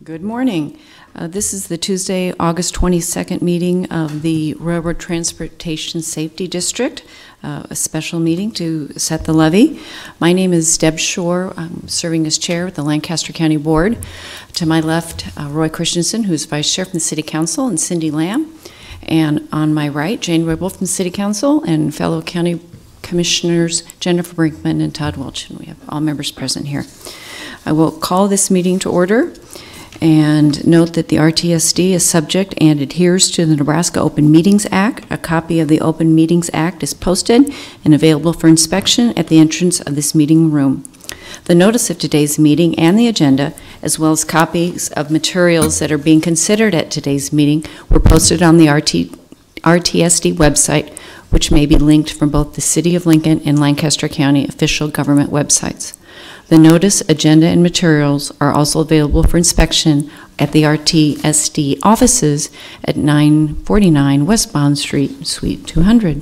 Good morning. This is the Tuesday, August 22nd meeting of the Railroad Transportation Safety District, a special meeting to set the levy. My name is Deb Shore. I'm serving as chair of the Lancaster County Board. To my left, Roy Christensen, who's vice chair from the City Council, and Cindy Lamb. And on my right, Jane Ribble from the City Council, and fellow county commissioners Jennifer Brinkman and Todd Welch. And we have all members present here. I will call this meeting to order. And note that the RTSD is subject and adheres to the Nebraska Open Meetings Act. A copy of the Open Meetings Act is posted and available for inspection at the entrance of this meeting room. The notice of today's meeting and the agenda, as well as copies of materials that are being considered at today's meeting, were posted on the RTSD website, which may be linked from both the City of Lincoln and Lancaster County official government websites. The notice, agenda, and materials are also available for inspection at the RTSD offices at 949 West Bond Street, Suite 200.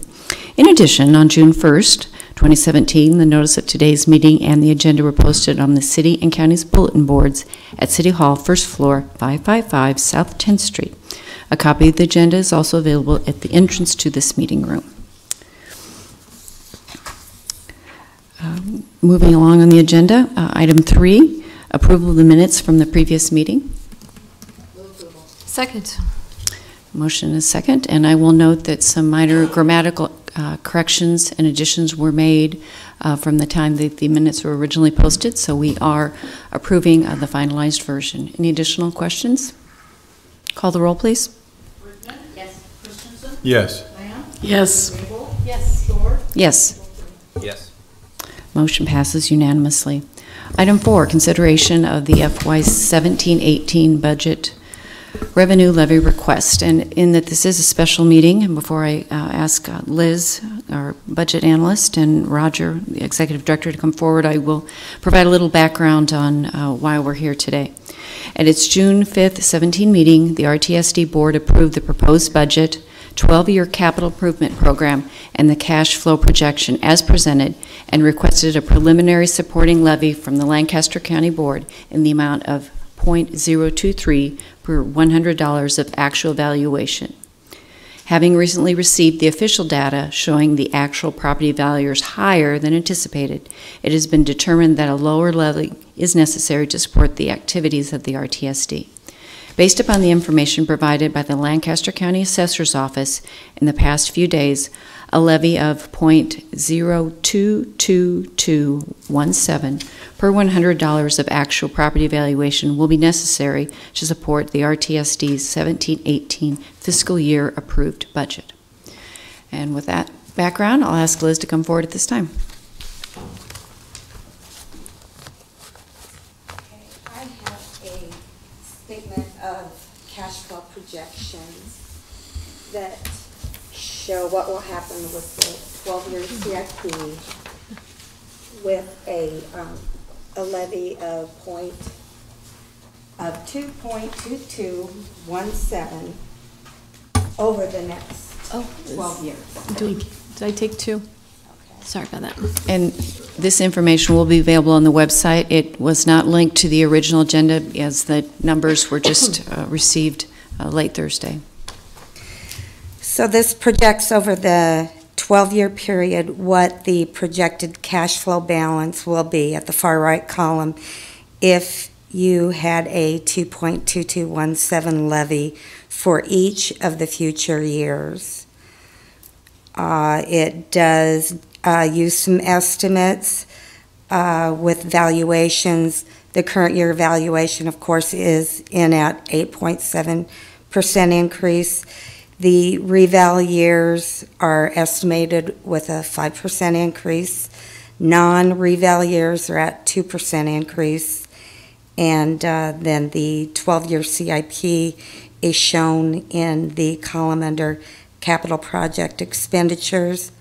In addition, on June 1st, 2017, the notice of today's meeting and the agenda were posted on the City and County's bulletin boards at City Hall, first floor, 555 South 10th Street. A copy of the agenda is also available at the entrance to this meeting room. Moving along on the agenda, item 3, approval of the minutes from the previous meeting. Second. Motion is second, and I will note that some minor grammatical corrections and additions were made from the time that the minutes were originally posted, so we are approving the finalized version. Any additional questions? Call the roll, please. Brickman? Yes. Christensen? Yes. Lamb? Yes. Rabel? Yes. Shore? Yes. Yes. Motion passes unanimously. Item 4, consideration of the FY 17-18 budget revenue levy request. And in that this is a special meeting, and before I ask Liz, our budget analyst, and Roger, the executive director, to come forward, I will provide a little background on why we're here today. At its June 5th, 17 meeting, the RTSD board approved the proposed budget, 12-year capital improvement program, and the cash flow projection as presented, and requested a preliminary supporting levy from the Lancaster County Board in the amount of .023 per $100 of actual valuation. Having recently received the official data showing the actual property values higher than anticipated, it has been determined that a lower levy is necessary to support the activities of the RTSD. Based upon the information provided by the Lancaster County Assessor's Office in the past few days, a levy of .02217 per $100 of actual property valuation will be necessary to support the RTSD's 17-18 fiscal year approved budget. And with that background, I'll ask Liz to come forward at this time. Cash flow projections that show what will happen with the 12-year CIP with a levy of 2.2217 over the next 12 years. Did I take 2? Okay. Sorry about that. And this information will be available on the website. It was not linked to the original agenda as the numbers were just received late Thursday. So this projects over the 12-year period what the projected cash flow balance will be at the far right column if you had a 2.2217 levy for each of the future years. It does use some estimates with valuations. The current year valuation, of course, is in at 8.7% increase. The reval years are estimated with a 5% increase. Non-reval years are at 2% increase. And then the 12-year CIP is shown in the column under capital project expenditures.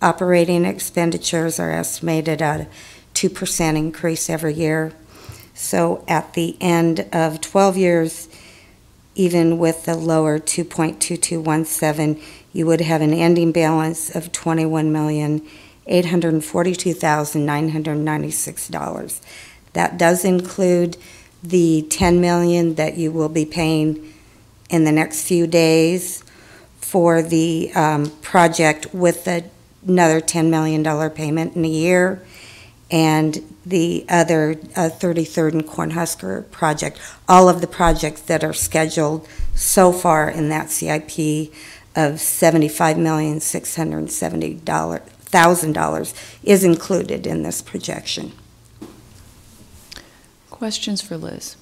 Operating expenditures are estimated at a 2% increase every year. So at the end of 12 years, even with the lower 2.2217, you would have an ending balance of $21,842,996. That does include the $10 million that you will be paying in the next few days for the project, with another $10 million payment in a year, and the other 33rd and Cornhusker project. All of the projects that are scheduled so far in that CIP of $75,670,000 is included in this projection. Questions for Liz?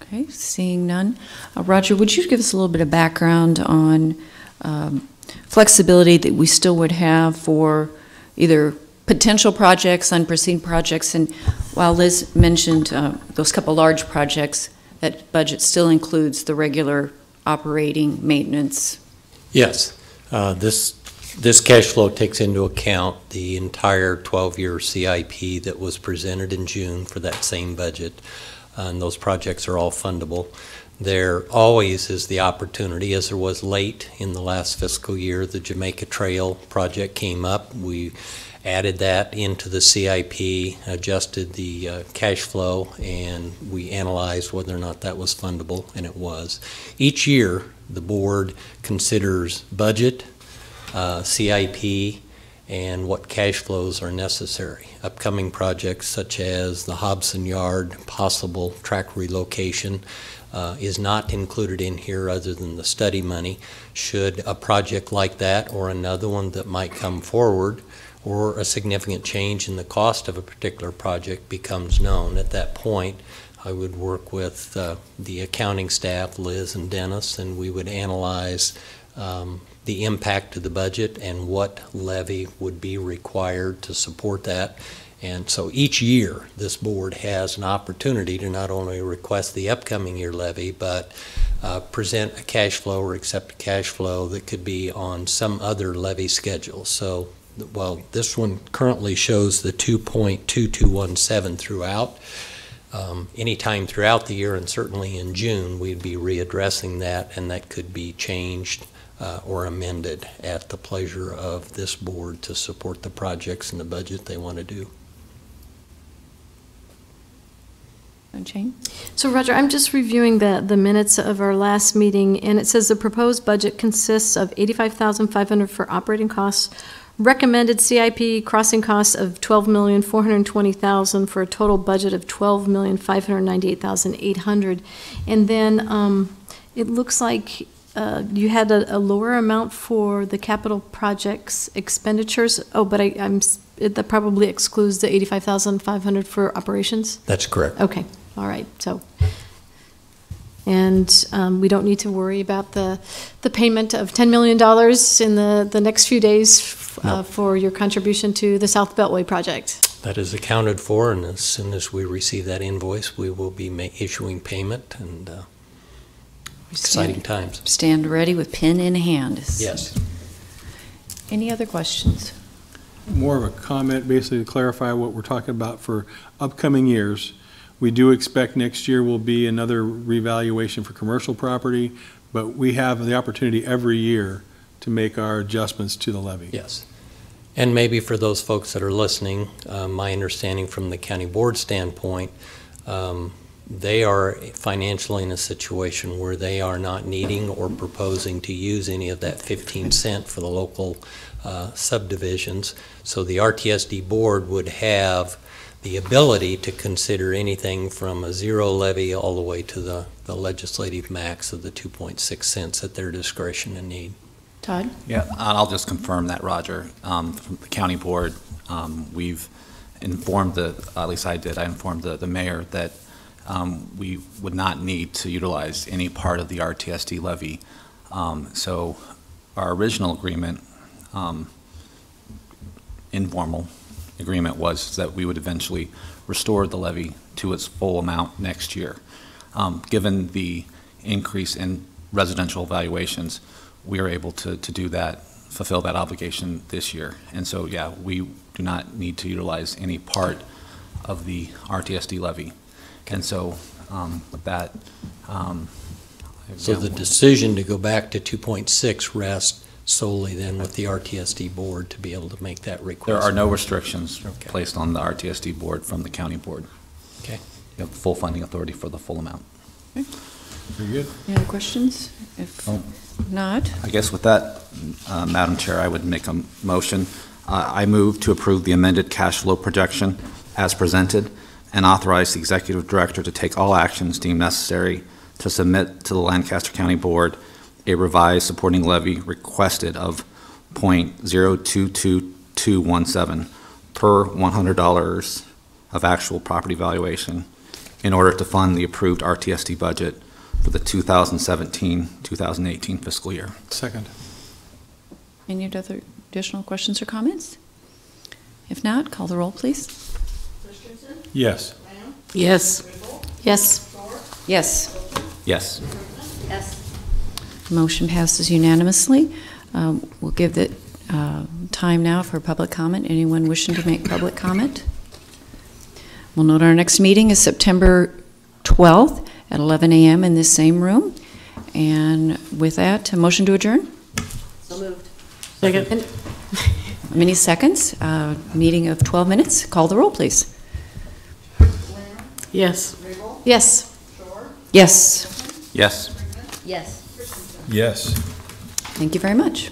Okay, seeing none. Roger, would you give us a little bit of background on flexibility that we still would have for either potential projects, unforeseen projects, and while Liz mentioned those couple large projects, that budget still includes the regular operating maintenance? Yes. This cash flow takes into account the entire 12-year CIP that was presented in June for that same budget, and those projects are all fundable. There always is the opportunity, as there was late in the last fiscal year, the Jamaica Trail project came up. We added that into the CIP, adjusted the cash flow, and we analyzed whether or not that was fundable, and it was. Each year, the board considers budget, CIP, and what cash flows are necessary. Upcoming projects such as the Hobson Yard possible track relocation is not included in here other than the study money. Should a project like that or another one that might come forward, or a significant change in the cost of a particular project becomes known, at that point I would work with the accounting staff, Liz and Dennis, and we would analyze the impact to the budget and what levy would be required to support that. And so each year this board has an opportunity to not only request the upcoming year levy, but present a cash flow or accept a cash flow that could be on some other levy schedule. So while this one currently shows the 2.2217 throughout, anytime throughout the year, and certainly in June, we'd be readdressing that, and that could be changed or amended at the pleasure of this board to support the projects and the budget they want to do. Jane? So Roger, I'm just reviewing the minutes of our last meeting, and it says the proposed budget consists of $85,500 for operating costs, recommended CIP crossing costs of $12,420,000 for a total budget of $12,598,800. And then it looks like you had a lower amount for the capital projects expenditures. Oh, but that probably excludes the $85,500 for operations? That's correct. Okay, all right. So, and we don't need to worry about the payment of $10 million in the next few days No. for your contribution to the South Beltway project. That is accounted for, and as soon as we receive that invoice, we will be issuing payment, and exciting times. Stand ready with pen in hand. Yes. Any other questions? More of a comment, basically to clarify what we're talking about for upcoming years. We do expect next year will be another revaluation for commercial property, but we have the opportunity every year to make our adjustments to the levy. Yes. And maybe for those folks that are listening, my understanding from the county board standpoint, they are financially in a situation where they are not needing or proposing to use any of that 15 cent for the local subdivisions. So the RTSD board would have the ability to consider anything from a zero levy all the way to the legislative max of the 2.6 cents at their discretion and need. Todd? Yeah, I'll just confirm that, Roger. From the county board, we've informed at least I informed the mayor that we would not need to utilize any part of the RTSD levy. So our original agreement, informal agreement, was that we would eventually restore the levy to its full amount next year. Given the increase in residential valuations, we are able to do that, fulfill that obligation this year. And so, yeah, we do not need to utilize any part of the RTSD levy. And so with that, So the decision to go back to 2.6 rests solely then with the RTSD board to be able to make that request. There are no restrictions Okay. placed on the RTSD board from the county board. Okay. You have full funding authority for the full amount. Very good. Any other questions? If Oh. not, I guess with that, Madam Chair, I would make a motion. I move to approve the amended cash flow projection as presented and authorize the executive director to take all actions deemed necessary to submit to the Lancaster County Board a revised supporting levy requested of .022217 per $100 of actual property valuation in order to fund the approved RTSD budget for the 2017-2018 fiscal year. Second. any other additional questions or comments? If not, call the roll, please. Christensen, Yes. Lamb, Yes. Riggle, Yes. Shore, Yes. Yes. yes. Motion passes unanimously. We'll give the time now for public comment. Anyone wishing to make public comment? We'll note our next meeting is September 12th at 11 a.m. in this same room. And with that, a motion to adjourn? So moved. Second. Many seconds. Meeting of 12 minutes. Call the roll, please. Lamb, Yes. Riggle, Yes. Shore, Yes. Yes. Rigman, Yes. Christensen. Yes. Thank you very much.